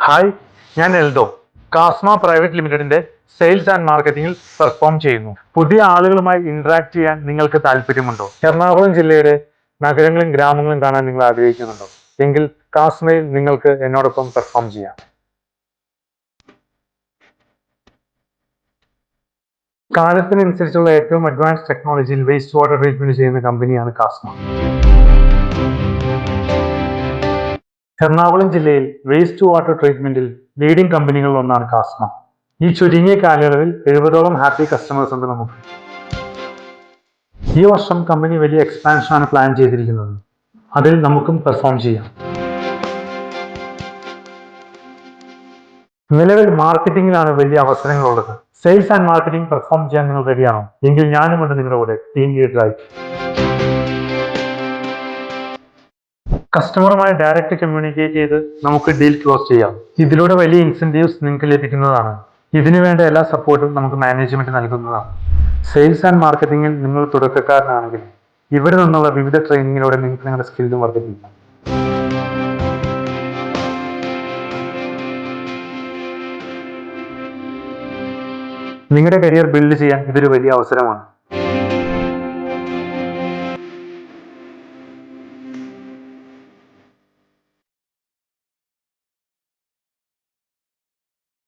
Hi, ഞാൻ Eldho. കാസ്മ private ലിമിറ്റഡിന്റെ sales and മാർക്കറ്റിംഗിൽ perform ചെയ്യുന്നു. പുതിയ ആളുകളുമായി ഇന്ററാക്ട് ചെയ്യാൻ നിങ്ങൾക്ക് താല്പര്യമുണ്ടോ? എറണാകുളം ജില്ലയുടെ നഗരങ്ങളും ഗ്രാമങ്ങളും കാണാൻ നിങ്ങൾ ആഗ്രഹിക്കുന്നുണ്ടോ? എങ്കിൽ കാസ്മയിൽ നിങ്ങൾക്ക് എന്നോടൊപ്പം പെർഫോം ചെയ്യാം. കാലത്തിനനുസരിച്ചുള്ള ഏറ്റവും അഡ്വാൻസ് ടെക്നോളജിയിൽ വേസ്റ്റ് വാട്ടർ ട്രീറ്റ്മെന്റ് ചെയ്യുന്ന കമ്പനിയാണ് കാസ്മ. എറണാകുളം ജില്ലയിൽ വേസ്റ്റ് വാട്ടർ ട്രീറ്റ്മെന്റിൽ ലീഡിംഗ് കമ്പനികളിൽ ഒന്നാണ് കാസ്മ. ഈ ചുരുങ്ങിയ കാലയളവിൽ 70ഓളം ഹാപ്പി കസ്റ്റമേഴ്സ് ഉണ്ട് നമുക്ക്. ഈ വർഷം കമ്പനി വലിയ എക്സ്പാൻഷൻ ആണ് പ്ലാൻ ചെയ്തിരിക്കുന്നത്. അതിൽ നമുക്കും പെർഫോം ചെയ്യാം. നിലവിൽ മാർക്കറ്റിംഗിലാണ് വലിയ അവസരങ്ങളുള്ളത്. സെയിൽസ് ആൻഡ് മാർക്കറ്റിംഗ് പെർഫോം ചെയ്യാൻ നിങ്ങൾ റെഡിയാണോ? എങ്കിൽ ഞാനുമുണ്ട് നിങ്ങളുടെ കൂടെ ടീം ലീഡറായി. കസ്റ്റമറുമായി ഡയറക്റ്റ് കമ്മ്യൂണിക്കേറ്റ് ചെയ്ത് നമുക്ക് ഡീൽ ക്ലോസ് ചെയ്യാം. ഇതിലൂടെ വലിയ ഇൻസെന്റീവ്സ് നിങ്ങൾക്ക് ലഭിക്കുന്നതാണ്. ഇതിനു വേണ്ട എല്ലാ സപ്പോർട്ടും നമുക്ക് മാനേജ്മെന്റ് നൽകുന്നതാണ്. സെയിൽസ് ആൻഡ് മാർക്കറ്റിംഗിൽ നിങ്ങൾ തുടക്കക്കാരനാണെങ്കിൽ ഇവിടെ നിന്നുള്ള വിവിധ ട്രെയിനിങ്ങിലൂടെ നിങ്ങൾക്ക് നിങ്ങളുടെ സ്കില്ലും വർദ്ധിപ്പിക്കാം. നിങ്ങളുടെ കരിയർ ബിൽഡ് ചെയ്യാൻ ഇതൊരു വലിയ അവസരമാണ്.